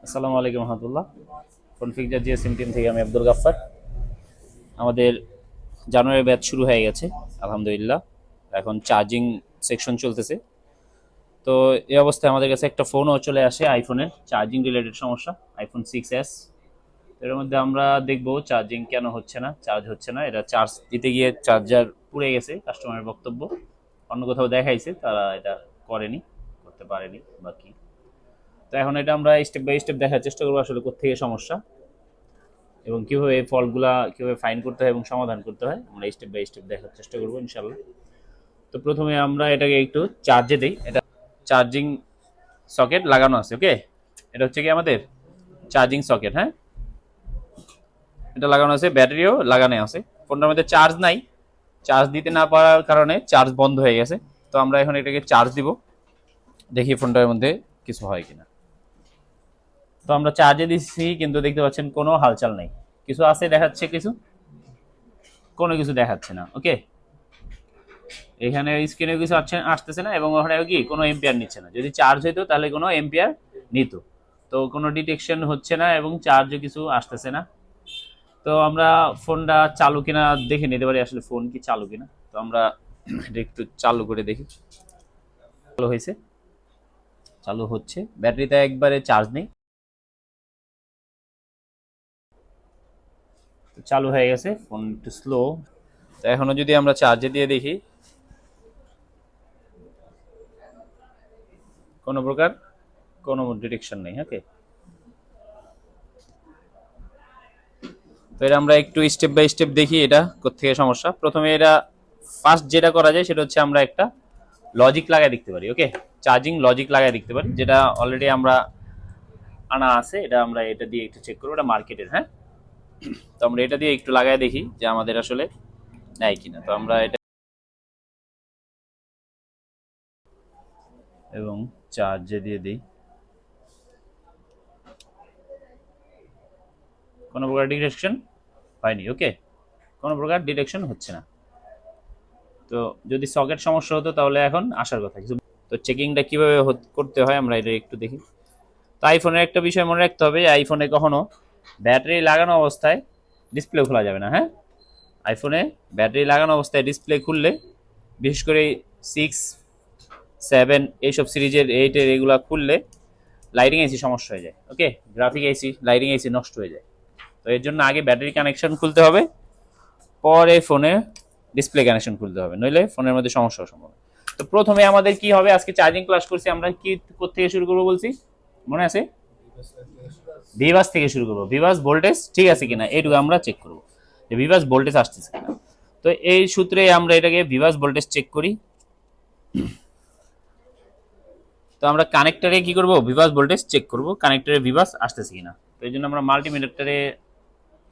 আসসালামু আলাইকুম রহমতুল্লাহ। Configure GSM team থেকে আমি আব্দুল গাফফার। আমাদের জানুয়ারি ব্যাচ শুরু হয়ে গেছে আলহামদুলিল্লাহ। এখন চার্জিং সেকশন চলতেছে। তো এই অবস্থায় আমাদের কাছে একটা ফোনও চলে আসে, আইফোনের চার্জিং রিলেটেড সমস্যা, আইফোন 6s। এর মধ্যে আমরা দেখব চার্জিং কেন হচ্ছে না, চার্জ হচ্ছে না। এটা চার্জ দিতে গিয়ে চার্জার পুড়ে গেছে, কাস্টমারের বক্তব্য। অন্য কোথাও দেখাইছে, তারা এটা করতে পারেনি বা কি। তো এখন এটা আমরা স্টেপ বাই স্টেপ দেখার চেষ্টা করবো আসলে কোত্থেকে সমস্যা এবং কীভাবে এই ফল্টগুলা কীভাবে ফাইন করতে হয় এবং সমাধান করতে হয়, আমরা স্টেপ বাই স্টেপ দেখার চেষ্টা করবো ইনশাল্লাহ। তো প্রথমে আমরা এটাকে একটু চার্জে দিই। এটা চার্জিং সকেট লাগানো আছে, ওকে। এটা হচ্ছে কি আমাদের চার্জিং সকেট, হ্যাঁ, এটা লাগানো আছে, ব্যাটারিও লাগানো আছে। ফোনটার মধ্যে চার্জ নাই, চার্জ দিতে না পারার কারণে চার্জ বন্ধ হয়ে গেছে। তো আমরা এখন এটাকে চার্জ দিব, দেখি ফোনটার মধ্যে কিছু হয় কিনা। তো আমরা চার্জে দিচ্ছি, কিন্তু দেখতে পাচ্ছেন কোনো হালচাল নেই। কিছু আছে দেখাচ্ছে, কোনো কিছু দেখাচ্ছে না, ওকে। এখানে স্ক্রিনে কিছু আসতেছে না এবং ওখানে কি কোনো এম্পিয়ার নিচ্ছে না। যদি চার্জ হইতো তাহলে কোনো এম্পিয়ার নিত। তো কোনো ডিটেকশন হচ্ছে না এবং চার্জও কিছু আসতেছে না। তো আমরা ফোনটা চালু কিনা দেখে নিতে পারি, আসলে ফোন কি চালু কিনা। তো আমরা এটা একটু চালু করে দেখি। চালু হয়েছে, চালু হচ্ছে, ব্যাটারিতে একবারে চার্জ নেই, চালু হয়ে গেছে। ফোন একটু স্লো। তো এখনো যদি আমরা চার্জে দিয়ে দেখি, কোনো প্রকার কোনো ডিটেকশন নেই, ওকে। তো এটা আমরা একটু স্টেপ বাই স্টেপ দেখি এটা কোত্থেকে সমস্যা। প্রথমে এটা ফার্স্ট যেটা করা যায় সেটা হচ্ছে আমরা একটা লজিক লাগাই দেখতে পারি, ওকে। চার্জিং লজিক লাগাই দেখতে পারি, যেটা অলরেডি আমরা আনা আছে। এটা আমরা এটা দিয়ে একটু চেক করবো, এটা মার্কেটের, হ্যাঁ। তো আমরা এটা দিয়ে একটু লাগাই দেখি যে আমাদের আসলে নেয় কিনা। তো আমরা এটা এবং চার্জে দিয়ে দিই, কোনো প্রকার ডিটেকশন হয়নি, ওকে। কোনো প্রকার ডিটেকশন হচ্ছে না। তো যদি সকেট সমস্যা হতো তাহলে এখন আসার কথা কিছু। তো চেকিংটা কিভাবে করতে হয় আমরা এটা একটু দেখি। তো আইফোনের একটা বিষয় মনে রাখতে হবে, আইফোনে কখনো ব্যাটারি লাগানো অবস্থায় ডিসপ্লে খোলা যাবে না, হ্যাঁ। আইফোনে ব্যাটারি লাগানো অবস্থায় ডিসপ্লে খুললে, বিশেষ করে 6, 7 এইসব সিরিজের 8-এর এগুলো খুললে লাইটিং এসি সমস্যা হয়ে যায়, ওকে। গ্রাফিক এসি, লাইটিং এসি নষ্ট হয়ে যায়। তো এর জন্য আগে ব্যাটারি কানেকশন খুলতে হবে, পরে ফোনে ডিসপ্লে কানেকশন খুলতে হবে, নইলে ফোনের মধ্যে সমস্যা সম্ভব। তো প্রথমে আমাদের কি হবে, আজকে চার্জিং ক্লাস করছি আমরা, কি থেকে শুরু করবো বলছি মনে আছে? ভিভাস থেকে শুরু করবো। ভিভাস ভোল্টেজ ঠিক আছে কিনা এইটুকু আমরা চেক করবো, যে ভিভাস ভোল্টেজ আসতেছে কিনা। তো এই সূত্রে আমরা এটাকে ভিভাস ভোল্টেজ চেক করি। তো আমরা কানেক্টরে কি করব, ভিভাস ভোল্টেজ চেক করব, কানেক্টরে ভিভাস আসতেছে কিনা। তো এই জন্য আমরা মাল্টিমিটারে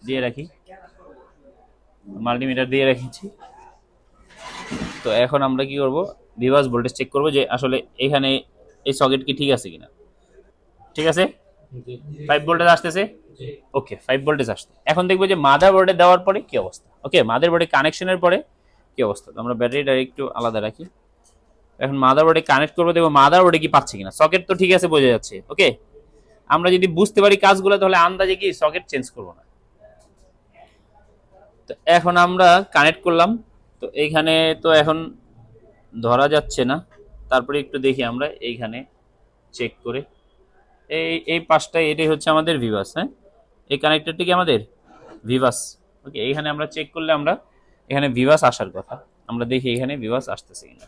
দিয়ে রাখি, মাল্টিমিটার দিয়ে রেখেছি। তো এখন আমরা কি করব, ভিভাস ভোল্টেজ চেক করব যে আসলে এখানে এই সকেট কি ঠিক আছে কিনা। ঠিক আছে, 5 ভোল্টেজ আসতেছে, ওকে। 5 ভোল্টেজ আসছে। এখন দেখবো যে মাদার বোর্ডে দেওয়ার পরে কি অবস্থা, ওকে। মাদার বোর্ডে কানেকশনের পরে কি অবস্থা। তো আমরা ব্যাটারিটা একটু আলাদা রাখি। এখন মাদার বোর্ডে কানেক্ট করবো, দেখবো মাদার বোর্ডে কি পাচ্ছে কিনা। সকেট তো ঠিক আছে, বোঝা যাচ্ছে, ওকে। আমরা যদি বুঝতে পারি কাজগুলো, তাহলে আন্দাজে কি সকেট চেঞ্জ করবো না। তো এখন আমরা কানেক্ট করলাম। তো এইখানে তো এখন ধরা যাচ্ছে না, তারপরে একটু দেখি আমরা এইখানে চেক করে। এই পাশটায় এটাই হচ্ছে আমাদের ভিভাস, হ্যাঁ। এই কানেক্টরটি কি আমাদের ভিভাস, ওকে। এইখানে আমরা চেক করলে আমরা এখানে ভিভাস আসার কথা। আমরা দেখি এখানে ভিভাস আসতেছে কিনা।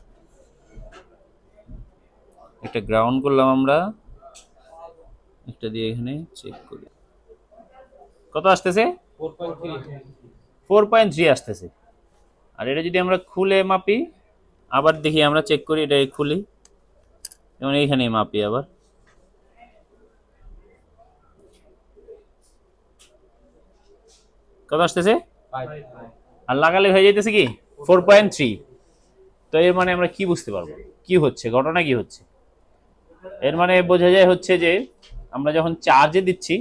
একটা গ্রাউন্ড করলাম আমরা, একটা দিয়ে এখানে চেক করি কত আসতেছে, 4.3 আসতেছে। আর এটা যদি আমরা খুলে মাপি, আবার দেখি আমরা চেক করি, এটা খুলি এবং এইখানে মাপি আবার, কত আসতেছে, আর লাগালে হয়ে যাইতেছে কি 4.3। তো এর মানে আমরা কি বুঝতে পারবো, কি হচ্ছে, ঘটনা কি হচ্ছে। এর মানে বোঝা যায় হচ্ছে যে আমরা যখন চার্জে দিচ্ছি,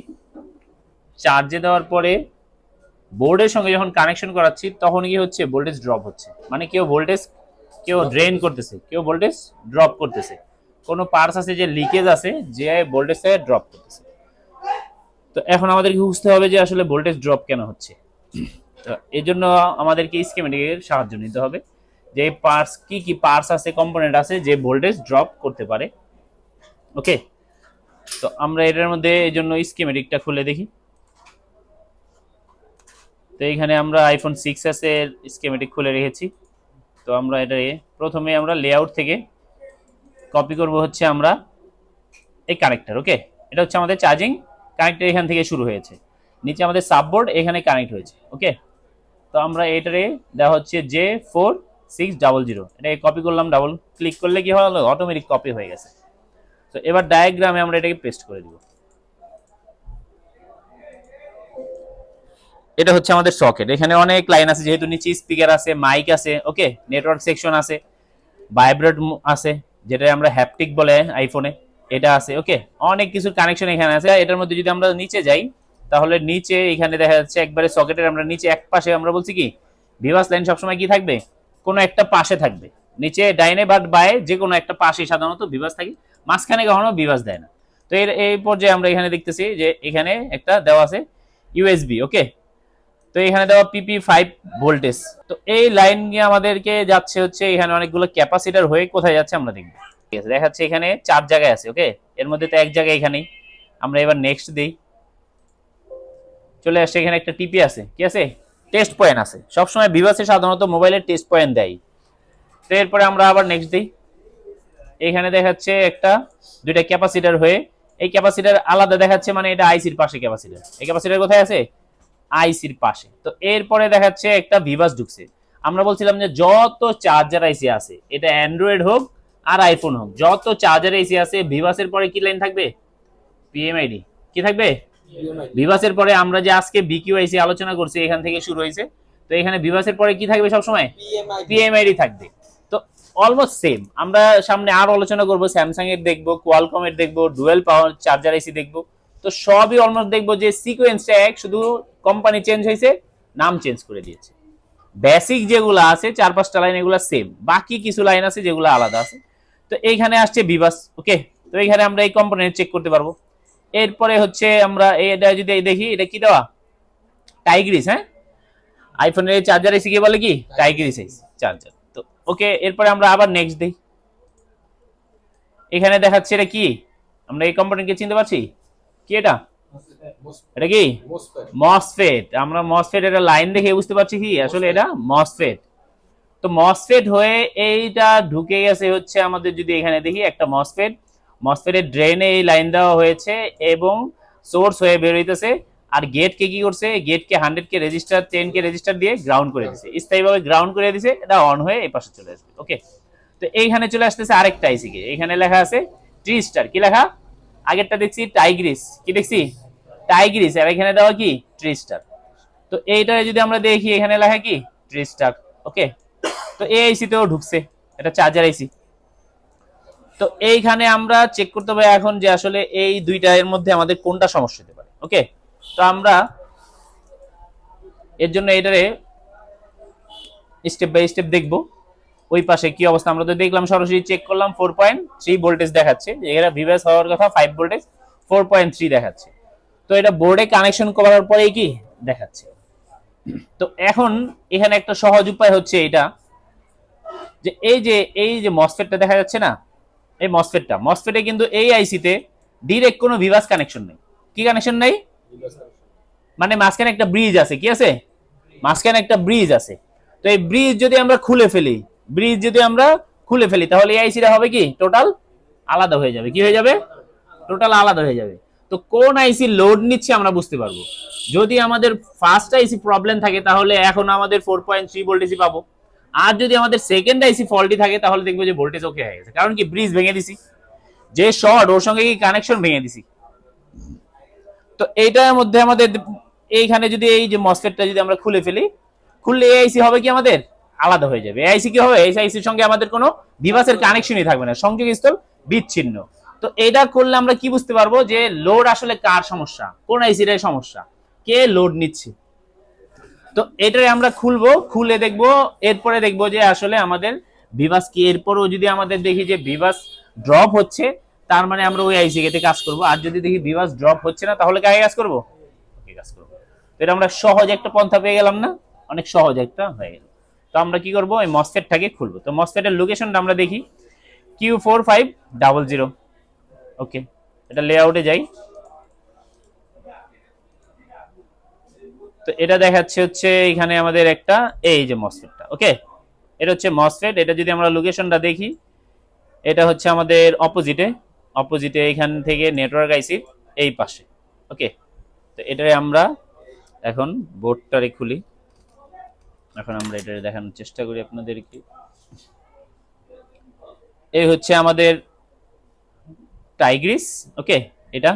চার্জে দেওয়ার পরে বোর্ডের সঙ্গে যখন কানেকশন করাচ্ছি, তখন কি হচ্ছে, ভোল্টেজ ড্রপ হচ্ছে। মানে কেউ ড্রেন করতেছে, কেউ ভোল্টেজ ড্রপ করতেছে। কোনো পার্টস আছে যে লিকেজ আছে, যে ভোল্টেজটা ড্রপ করতেছে। তো এখন আমাদেরকে বুঝতে হবে যে আসলে ভোল্টেজ ড্রপ কেন হচ্ছে। তো এই জন্য আমাদেরকে স্কিমেটিকের সাহায্য নিতে হবে যে পার্টস কি কি পার্টস আছে, কম্পোনেন্ট আছে যে ভোল্টেজ ড্রপ করতে পারে। ওকে, তো আমরা এটার মধ্যে এই জন্য স্কিমেটিকটা খুলে দেখি। তো এখানে আমরা আইফোন 6s এর স্কিমেটিক খুলে রেখেছি। তো আমরা এটা প্রথমে আমরা লেআউট থেকে কপি করব হচ্ছে আমরা এই কানেক্টর। ওকে, এটা হচ্ছে আমাদের চার্জিং কানেক্টর, এখান থেকে শুরু হয়েছে, নিচে আমাদের সাববোর্ড এখানে কানেক্ট হয়েছে। ওকে, তো আমরা এটারে দেওয়া হচ্ছে J4600, এটা কপি করলাম, ডাবল ক্লিক করলে কি হলো, অটোমেটিক কপি হয়ে গেছে। তো এবার ডায়াগ্রামে আমরা এটাকে পেস্ট করে দিব। এটা হচ্ছে আমাদের সকেট, এখানে অনেক লাইন আছে, যেহেতু নিচে স্পিকার আছে, মাইক আছে, ওকে, নেটওয়ার্ক সেকশন আছে, ভাইব্রেট আছে যেটা আমরা হ্যাপটিক বলে আইফোনে, এটা আছে। ওকে, অনেক কিছু কানেকশন এখানে আছে। এটার মধ্যে যদি আমরা নিচে যাই তাহলে নিচে এখানে দেখা যাচ্ছে একবারে সকেটের আমরা নিচে এক পাশে আমরা বলছি কি ভিভাস লাইন সবসময় কি থাকবে, কোনো একটা পাশে থাকবে, নিচে ডাইনে বা বায়ে যে কোনো একটা পাশে সাধারণত ভিভাস থাকে, মাঝখানে কখনো ভিভাস দেয় না। তো এই পর্যায়ে আমরা এখানে দেখতেছি যে এখানে একটা দেওয়া আছে ইউএসবি। ওকে, তো এখানে দেওয়া PP5 ভোল্টেজ। তো এই লাইন নিয়ে আমাদেরকে যাচ্ছে হচ্ছে এখানে অনেকগুলো ক্যাপাসিটার হয়ে কোথায় যাচ্ছে আমরা দেখব। ঠিক আছে, দেখাচ্ছে এখানে 4 জায়গায় আছে। ওকে, এর মধ্যে তো এক জায়গায় এখানেই, আমরা এবার নেক্সট দেই, চলে আসছে এখানে একটা টিপি আছে, কি আছে, টেস্ট পয়েন্ট আছে। সবসময় ভিভাসে সাধারণত মোবাইলের টেস্ট পয়েন্ট দেয়। তো এরপরে আমরা আবার নেক্সট দিই, এখানে দেখাচ্ছে একটা দুইটা ক্যাপাসিটার হয়ে, এই ক্যাপাসিটার আলাদা দেখাচ্ছে, মানে এটা আইসির পাশে ক্যাপাসিটার, এই ক্যাপাসিটার কোথায় আছে, আইসির পাশে। তো এরপরে দেখাচ্ছে একটা ভিভাস ঢুকছে। আমরা বলছিলাম যে যত চার্জার আইসি আছে, এটা অ্যান্ড্রয়েড হোক আর আইফোন হোক, যত চার্জার আইসি আছে ভিভাসের পরে কি লাইন থাকবে, পিএমআইডি। কি থাকবে, ভিভাসের পরে আমরা যে আজকে বিকিউআইসি আলোচনা করছি এখান থেকে শুরু হয়েছে, তো এখানে ভিভাসের পরে কি থাকবে সবসময়, পিএমআইডি থাকবে। তো অলমোস্ট সেম, আমরা সামনে আরো আলোচনা করব, স্যামসাং এর দেখবো, কোয়ালকম এর দেখবো, ডুয়েল পাওয়ার চার্জার আইসি দেখবো। তো সবই অলমোস্ট দেখবো যে সিকোয়েন্সটা এক, শুধু কোম্পানি চেঞ্জ হয়েছে, নাম চেঞ্জ করে দিয়েছে। বেসিক যেগুলো আছে 4-5টা লাইন এগুলো সেম, বাকি কিছু লাইন আছে যেগুলো আলাদা আছে। তো এইখানে আসছে ভিভাস। ওকে, তো এইখানে আমরা এই কম্পোনেন্ট চেক করতে পারবো। এরপরে হচ্ছে আমরা এটা যদি দেখি, এটা কি দেওয়া, টাইগ্রিস। হ্যাঁ, আইফোনের এই চার্জার এসে কি বলে, কি টাইগ্রিস চার্জার। তো ওকে, এরপরে আমরা আবার নেক্সট দিই, এখানে দেখাচ্ছে এটা কি, আমরা এই কম্পোনেন্টকে চিনতে পারছি কি, এটা এটা কি মসফেট। আমরা মসফেট এটা লাইন দেখে বুঝতে পারছি কি আসলে এটা মসফেট। তো মসফেট হয়ে এইটা ঢুকে গেছে হচ্ছে আমাদের, যদি এখানে দেখি একটা মসফেট, মসফেটের ড্রেনে এই লাইন দেওয়া হয়েছে এবং সোর্স হয়ে বের হইতেছে। আর গেটকে কি করছে, গেটকে 100 কে রেজিস্টার 10 কে রেজিস্টার দিয়ে গ্রাউন্ড করে দিছে, স্থায়ীভাবে গ্রাউন্ড করে দিছে, এটা অন হয়ে এই পাশে চলে আসবে। ওকে, তো এইখানে চলে আসতেছে আরেকটা আইসি কে, এখানে লেখা আছে ট্রিস্টার। কি লেখা, আগেরটা দেখছি টাইগ্রিস, কি দেখছি টাইগ্রিস, আর এখানে দেওয়া কি ট্রিস্টার। তো এইটা যদি আমরা দেখি এখানে লেখা কি ট্রিস্টার। ওকে, তো এই আইসি তেও ঢুকছে, এটা চার্জার আইসি। তো এইখানে আমরা চেক করতে হবে এখন যে আসলে এই দুইটা এর মধ্যে আমাদের কোনটা সমস্যা হতে পারে। ওকে, তো আমরা এর জন্য এটারে স্টেপ বাই স্টেপ দেখব, ওই পাশে কি অবস্থা। আমরা তো দেখলাম সরাসরি চেক করলাম 4.3 ভোল্টেজ দেখাচ্ছে, এরা ভিভাস হওয়ার কথা 5 ভোল্টেজ, 4.3 দেখাচ্ছে। তো এটা বোর্ডে কানেকশন করার পরেই কি দেখাচ্ছে। তো এখন এখানে একটা সহজ উপায় হচ্ছে এটা, যে এই যে মসফেটটা দেখা যাচ্ছে না, এই মসফেটে কিন্তু এই আইসিতে ডাইরেক্ট কোনো ভিভাস কানেকশন নেই। কি কানেকশন নেই, মানে মাঝখানে একটা ব্রিজ আছে, কি আছে, মাঝখানে একটা ব্রিজ আছে। তো এই ব্রিজ যদি আমরা খুলে ফেলি তাহলে এই আইসিটা হবে কি টোটাল আলাদা হয়ে যাবে। কি হয়ে যাবে, টোটাল আলাদা হয়ে যাবে। তো কোন আইসি লোড নিচ্ছে আমরা বুঝতে পারবো। যদি আমাদের ফার্স্ট আইসি প্রবলেম থাকে তাহলে এখন আমাদের 4.3 ভোল্টেজই পাবো, আর যদি আমাদের সেকেন্ড আইসি ফল্টি থাকে তাহলে দেখবো যে ভোল্টেজ ওকে হয়ে গেছে, কারণ কি ব্রিজ ভেঙে দিছি, যে শর্ট ওর সঙ্গে কি কানেকশন ভেঙে দিছি। তো এইটার মধ্যে আমাদের এইখানে যদি এই যে মসফেটটা যদি আমরা খুলে ফেলি, খুললে এই আইসি হবে কি আমাদের আলাদা হয়ে যাবে। এই আইসি কি হবে, এই আইসির সঙ্গে আমাদের কোনো ডিভাইসের কানেকশনই থাকবে না, সংযোগস্থল বিচ্ছিন্ন। তো এটা করলে আমরা কি বুঝতে পারবো যে লোড আসলে কার সমস্যা, কোন আইসির সমস্যা, কে লোড নিচ্ছে। তো এটাই আমরা খুলবো, খুলে দেখবো, এরপরে দেখবো যে আসলে আমাদের ভিভাস কি। এরপরও যদি আমাদের দেখি যে ভিভাস ড্রপ হচ্ছে, তার মানে আমরা ওই আইসি তে কাজ করব। আর যদি দেখি বিভাস ড্রপ হচ্ছে না, তাহলে কাকে কাজ করব? ওকে কাজ করব। তো এটা আমরা সহজ একটা পন্থা পেয়ে গেলাম না? অনেক সহজ একটা হয়ে গেল। তো আমরা কি করব, এই মসফেটটাকে খুলবো। তো মসফেটের লোকেশনটা আমরা দেখি Q4500। ওকে, এটা লেআউটে যাই। তো এটা দেখাচ্ছে হচ্ছে এখানে আমাদের একটা, এই যে মসফেটটা। ওকে, এটা হচ্ছে মসফেট। এটা যদি আমরা লোকেশনটা দেখি, এটা হচ্ছে আমাদের অপোজিটে, অপোজিটে এখান থেকে নেটওয়ার্ক আইসি এই পাশে। ওকে, তো এটারে আমরা এখন বোর্ডটারে খুলি। এখন আমরা এটা দেখানোর চেষ্টা করি আপনাদেরকে। এই হচ্ছে আমাদের টাইগ্রিস। ওকে, এটা,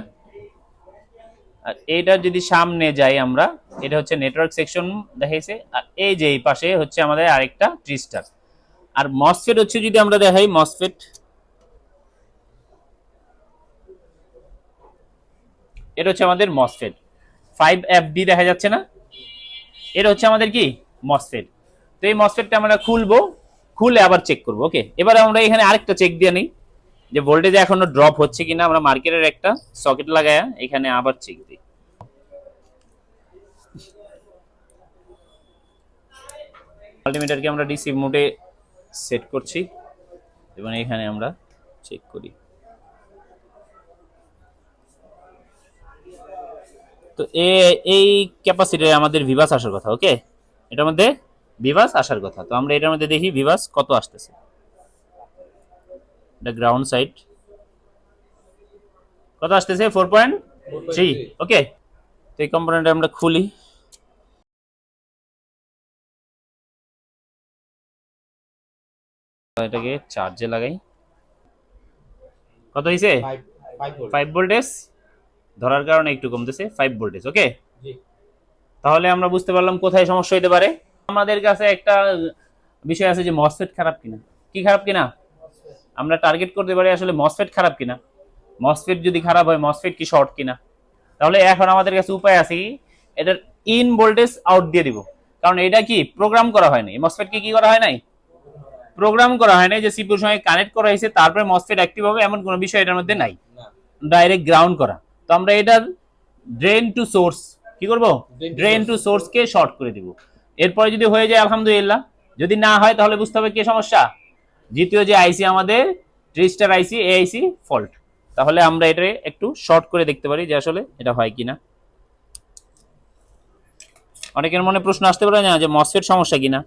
আর এইটার যদি সামনে যাই আমরা, এটা হচ্ছে নেটওয়ার্ক সেকশন দেখাইছে। আর এই যে এই পাশে হচ্ছে আমাদের আরেকটা ট্রিস্টার। আর মসফেট হচ্ছে যদি আমরা দেখাই, মসফেট এটা হচ্ছে আমাদের মসফেট 5FD দেখা যাচ্ছে না? এটা হচ্ছে আমাদের কি মসফেট। তো এই মসফেটটা আমরা খুলবো, খুলে আবার চেক করবো। ওকে, এবার আমরা এখানে আরেকটা চেক দিয়ে নিই যে ভোল্টেজ এখনো ড্রপ হচ্ছে কিনা। আমরা মার্কেটের একটা সকেট লাগায়া এখানে আবার চেক দিই। মাল্টিমিটারকে আমরা ডিসি মোডে সেট করছি এবং এখানে আমরা চেক করি। তো এই ক্যাপাসিটারে আমাদের ভিভাস আসার কথা। ওকে, এটার মধ্যে ভিভাস আসার কথা। তো আমরা এটার মধ্যে দেখি ভিভাস কত আসতেছে। এটা গ্রাউন্ড সাইড কত আসতেছে? 4.3। ওকে, তো এই কম্পোনেন্ট আমরা খুলি। এটাকে চার্জে লাগাই। কত হয়েছে? 5 ভোল্টেজ ধরার কারণে একটু কমতেছে, 5 ভোল্টেজ। ওকে, তাহলে আমরা বুঝতে পারলাম কোথায় সমস্যা হতে পারে। আমাদের কাছে একটা বিষয় আছে যে মসফেট খারাপ কিনা। কি খারাপ কিনা আমরা টার্গেট করতে পারি আসলে মসফেট খারাপ কিনা। মসফেট যদি খারাপ হয়, মসফেট কি শর্ট কিনা। তাহলে এখন আমাদের কাছে উপায় আছে কি, এটার ইন ভোল্টেজ আউট দিয়ে দিব। কারণ এটা কি প্রোগ্রাম করা হয়নি, মসফেট কি করা হয় নাই, প্রোগ্রাম করা হয় নাই যে সিপিইউর সঙ্গে কানেক্ট করা হয়েছে তারপরে মসফেট অ্যাক্টিভ হবে, এমন কোনো বিষয় এটার মধ্যে নাই। ডাইরেক্ট গ্রাউন্ড করা। তো আমরা এটার ড্রেন টু সোর্স কি করব, drain to source K short করে দিব। এরপরে যদি হয়ে যায় আলহামদুলিল্লাহ, যদি না হয় তাহলে বুঝতে হবে কি সমস্যা। দ্বিতীয় যে আইসি আমাদের ট্রিস্টার আইসি, এ আইসি ফল্ট। তাহলে আমরা এটা একটু শর্ট করে দেখতে পারি যে আসলে এটা হয় কিনা। অনেকের মনে প্রশ্ন আসতে পারে না যে মসফেট সমস্যা কিনা।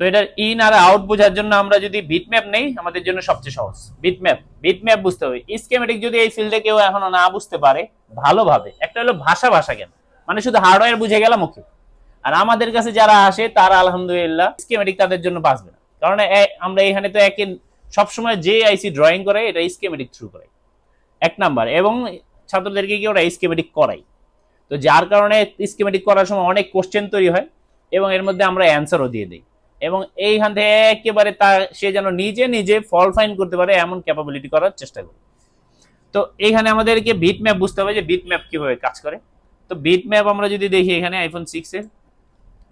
তো এটার ইন আর আউট বোঝার জন্য আমরা যদি বিটম্যাপ নেই, আমাদের জন্য সবচেয়ে সহজ বিটম্যাপ। বিটম্যাপ বুঝতে হবে। স্কিমেটিক যদি এই ফিল্ডে কেউ এখনো না বুঝতে পারে ভালোভাবে, একটা হলো ভাষা জ্ঞান, মানে শুধু হার্ডওয়্যার বুঝে গেলাম ওকে। আর আমাদের কাছে যারা আসে তারা আলহামদুলিল্লাহ স্কিমেটিক তাদের জন্য বাঁচবে না। কারণ আমরা এখানে তো একে সবসময় যে আইসি ড্রয়িং করে এটা স্কিমেটিক থ্রু করে এক নাম্বার, এবং ছাত্রদেরকে কি ওরা স্কিমেটিক করাই। তো যার কারণে স্কিমেটিক করার সময় অনেক কোশ্চেন তৈরি হয় এবং এর মধ্যে আমরা অ্যান্সারও দিয়ে দিই, এবং এইখান থেকে একেবারে সে যেন নিজে নিজে ফল ফাইন করতে পারে এমন ক্যাপাবিলিটি করার চেষ্টা করি। তো এইখানে আমাদেরকে বিট ম্যাপ বুঝতে হবে যে বিট ম্যাপ কিভাবে কাজ করে। তো বিট ম্যাপ আমরা যদি দেখি, এখানে আইফোন 6 এর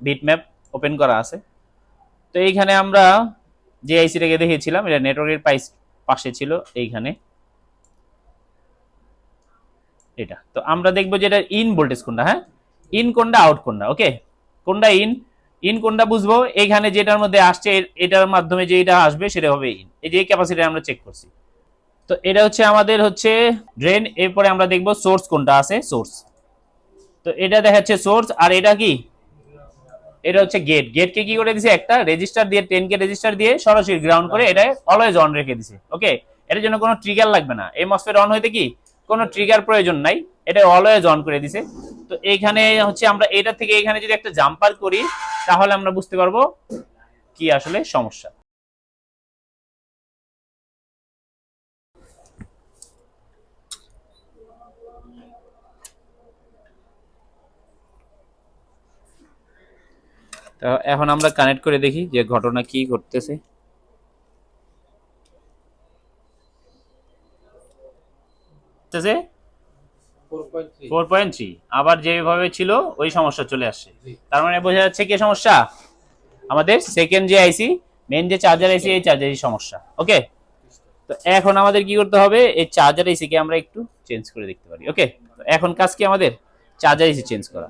বিট ম্যাপ ওপেন করা আছে। তো এইখানে আমরা যে আইসিটাকে দেখিয়েছিলাম এটা নেটওয়ার্কের পাশে ছিল এইখানে এটা। তো আমরা দেখবো যে এটা ইন ভোল্টেজ কোনটা, হ্যাঁ ইন কোনটা আউট কোনটা। ওকে, কোনটা ইন, ইন কোনটা বুঝবো, এইখানে যেটার মধ্যে আসছে এটার মাধ্যমে যে এটা আসবে সেটা হবে ইন। এই যে ক্যাপাসিটি আমরা চেক করছি। তো এটা হচ্ছে আমাদের হচ্ছে ড্রেন। এরপরে আমরা দেখবো সোর্স কোনটা আছে, সোর্স। তো এটা দেখাচ্ছে সোর্স, আর এটা কি, এটা হচ্ছে গেট। গেটকে কি করে দিছে, একটা রেজিস্টার দিয়ে 10K রেজিস্টার দিয়ে সরাসরি গ্রাউন্ড করে এটা অলওয়েজ অন রেখে দিছে। ওকে, এটার জন্য কোনো ট্রিগার লাগবে না। এই মসফেট অন হইতে কি কোনো ট্রিগার প্রয়োজন নাই, এটা অলওয়েজ অন করে দিছে। তো এইখানে হচ্ছে আমরা এটা থেকে এখানে যদি একটা জাম্পার করি তাহলে আমরা বুঝতে পারবো কি আসলে সমস্যা। তো এখন আমরা কানেক্ট করে দেখি যে ঘটনা কি ঘটতেছে। আছে 4.3 আবার যেভাবে ছিল ওই সমস্যা চলে আসছে। তার মানে বোঝা যাচ্ছে কি সমস্যা, আমাদের সেকেন্ড যে আইসি, মেইন যে চার্জার আইসি, এই চার্জারই সমস্যা। ওকে, তো এখন আমাদের কি করতে হবে, এই চার্জার আইসি কে আমরা একটু চেঞ্জ করে দেখতে পারি। ওকে, তো এখন কাজ কি আমাদের চার্জার আইসি চেঞ্জ করা।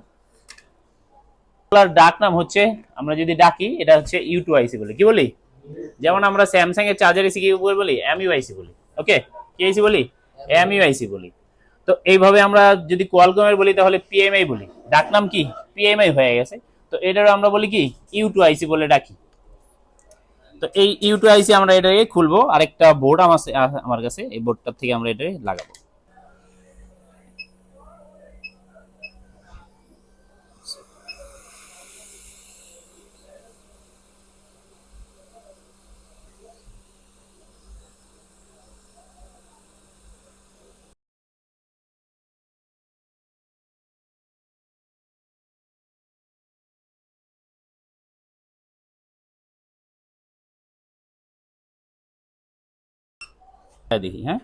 ডাক নাম হচ্ছে, আমরা যদি ডাকি এটা হচ্ছে ইউ2 আইসি বলি। কি বলি? যেমন আমরা স্যামসাং এর চার্জার আইসি কি বলি? এমইউ আইসি বলি। ওকে, কি আইসি বলি? এমইউ আইসি বলি। তো এইভাবে আমরা যদি কোয়ালকমের বলি তাহলে পিএমআই বলি। ডাক নাম কি? পিএমআই হয়ে গেছে। তো এটারও আমরা বলি কি? ইউ2 আইসি বলে ডাকি। তো এই ইউ2 আইসি আমরা এটাকে খুলবো, আরেকটা বোর্ড আমার কাছে, এই বোর্ডটার থেকে আমরা এটা লাগাবো। দেখি, হ্যাঁ,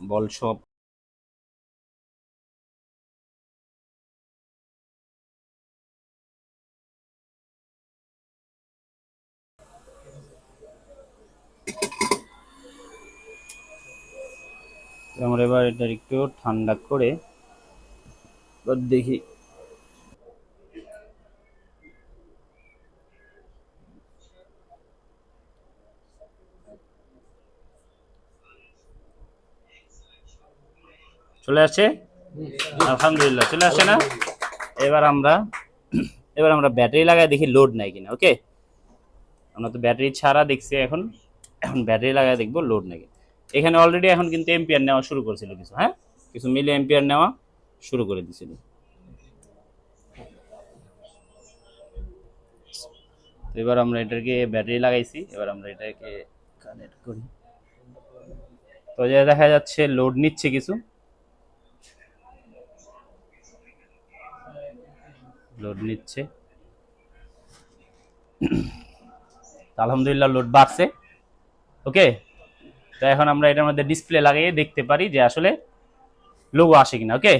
বল সব আমরা এবার এটা একটু ঠান্ডা করে দেখি। চলে আসছে, আলহামদুলিল্লাহ চলে আসছে না? এবার আমরা ব্যাটারি লাগাই দেখি লোড নাই কিনা। ওকে, আমরা তো ব্যাটারি ছাড়া দেখছি, এখন এখন ব্যাটারি লাগাই দেখবো লোড নাই কিনা। এখানে অলরেডি এখন কিন্তু এম্পিয়ার নেওয়া শুরু করেছিল কিছু, হ্যাঁ, কিছু মিলি এম্পিয়ার নেওয়া শুরু করে দিয়েছিল। এবার আমরা এটাকে ব্যাটারি লাগাইছি, এবার আমরা এটাকে কানেক্ট করি। তো যে দেখা যাচ্ছে লোড নিচ্ছে কিছু, লোড নিচ্ছে, আলহামদুলিল্লাহ লোড বাড়ছে। ওকে, তো এখন আমরা এটার মধ্যে ডিসপ্লে লাগিয়ে দেখতে পারি যে আসলে লোগো আসে কিনা। ওকে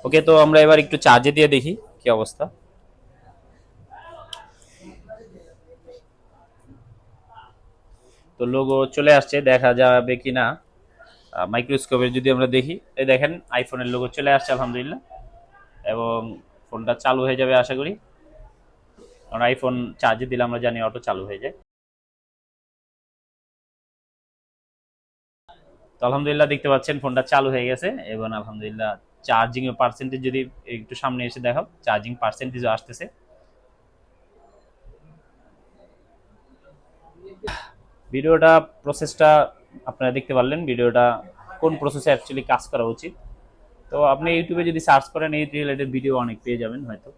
ওকে, তো আমরা এবার একটু চার্জে দিয়ে দেখি কি অবস্থা। তো লোগো চলে আসছে, দেখা যাবে কিনা মাইক্রোস্কোপে যদি আমরা দেখি। এই দেখেন আইফোনের লোগো চলে আসছে আলহামদুলিল্লাহ, এবং ফোনটা চালু হয়ে যাবে আশা করি, কারণ আইফোন চার্জে দিলে আমরা জানি অটো চালু হয়ে যায়। তো আলহামদুলিল্লাহ দেখতে পাচ্ছেন ফোনটা চালু হয়ে গেছে, এবং আলহামদুলিল্লাহ চার্জিং এর পার্সেন্টেজ যদি একটু সামনে এসে দেখাও, চার্জিং পার্সেন্টেজও আসতেছে। ভিডিওটা প্রসেসটা আপনারা দেখতে পারলেন, ভিডিওটা কোন প্রসেসে অ্যাকচুয়ালি কাজ করা উচিত। তো আপনি ইউটিউবে যদি সার্চ করেন এই রিলেটেড ভিডিও অনেক পেয়ে যাবেন হয়তো,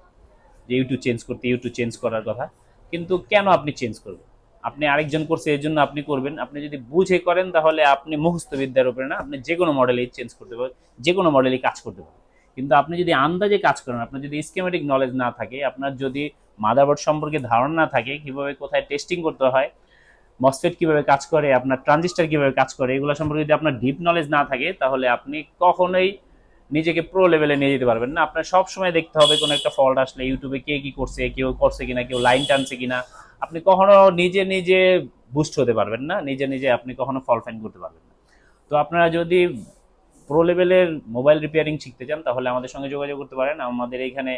যে ইউটিউব চেঞ্জ করতে, ইউটিউব চেঞ্জ করার কথা। কিন্তু কেন আপনি চেঞ্জ করবেন? আপনি আরেকজন করছে এর জন্য আপনি করবেন? আপনি যদি বুঝে করেন তাহলে আপনি মুখস্থ বিদ্যার উপরে না, আপনি যে কোনো মডেলেই চেঞ্জ করতে পারবেন, যে কোনো মডেলেই কাজ করতে পারবেন। কিন্তু আপনি যদি আন্দাজে কাজ করেন, আপনার যদি স্কিমেটিক নলেজ না থাকে, আপনার যদি মাদারবোর্ড সম্পর্কে ধারণা না থাকে, কিভাবে কোথায় টেস্টিং করতে হয়, মসফেট কিভাবে কাজ করে, আপনার ট্রানজিস্টার কিভাবে কাজ করে, এগুলো সম্পর্কে যদি আপনার ডিপ নলেজ না থাকে, তাহলে আপনি কখনোই নিজেকে প্রো লেভেলে নিয়ে যেতে পারবেন না। আপনার সব সময় দেখতে হবে কোনো একটা ফল্ট আসলে ইউটিউবে কে কি করছে, কেউ করছে কিনা, কেউ লাইন টানছে কিনা। আপনি কখনো নিজে নিজে বুস্ট হতে পারবেন না, নিজে নিজে আপনি কখনো ফল্ট ফাইন্ড করতে পারবেন না। তো আপনারা যদি প্রো লেভেলের মোবাইল রিপেয়ারিং শিখতে চান তাহলে আমাদের সঙ্গে যোগাযোগ করতে পারেন। আমাদের এখানে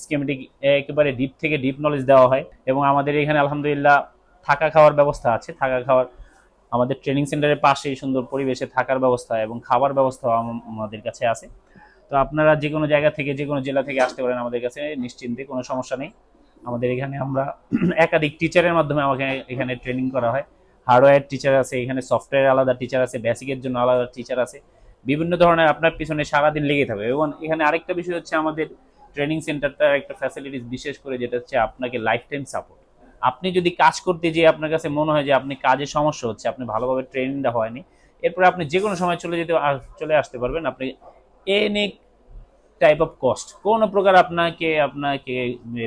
স্কিমেটিক একেবারে ডিপ থেকে ডিপ নলেজ দেওয়া হয়, এবং আমাদের এখানে আলহামদুলিল্লাহ থাকা খাওয়ার ব্যবস্থা আছে। থাকা খাওয়ার আমাদের ট্রেনিং সেন্টারের পাশেই সুন্দর পরিবেশে থাকার ব্যবস্থা এবং খাবার ব্যবস্থাও আমাদের কাছে আছে। তো আপনারা যে কোনো জায়গা থেকে, যে কোনো জেলা থেকে আসতে পারেন আমাদের কাছে নিশ্চিন্তে, কোনো সমস্যা নেই। আমাদের এখানে আমরা একাধিক টিচারের মাধ্যমে আমাকে এখানে ট্রেনিং করা হয়। হার্ডওয়্যার টিচার আছে এখানে, সফটওয়্যার আলাদা টিচার আছে, বেসিকের জন্য আলাদা টিচার আছে। বিভিন্ন ধরনের আপনার পিছনে সারাদিন লেগে থাকবে। এবং এখানে আরেকটা বিষয় হচ্ছে আমাদের ট্রেনিং সেন্টারটার একটা ফ্যাসিলিটিস বিশেষ করে, যেটা হচ্ছে আপনাকে লাইফ টাইম সাপোর্ট। আপনি যদি কাজ করতে যেয়ে আপনার কাছে মনে হয় যে আপনি কাজে সমস্যা হচ্ছে, আপনি ভালোভাবে ট্রেনিংটা হয়নি, এরপরে আপনি যে কোনো সময় চলে আসতে পারবেন। আপনি এনি টাইপ অফ কস্ট, কোনো প্রকার আপনাকে আপনাকে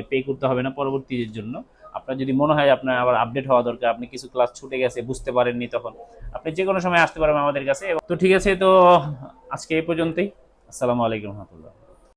পে করতে হবে না পরবর্তীর জন্য। আপনার যদি মনে হয় আপনার আবার আপডেট হওয়া দরকার, আপনি কিছু ক্লাস ছুটে গেছে বুঝতে পারেননি, তখন আপনি যে কোনো সময় আসতে পারবেন আমাদের কাছে। তো ঠিক আছে, তো আজকে এই পর্যন্তই। আসসালামু আলাইকুম রহমতুল্লাহ।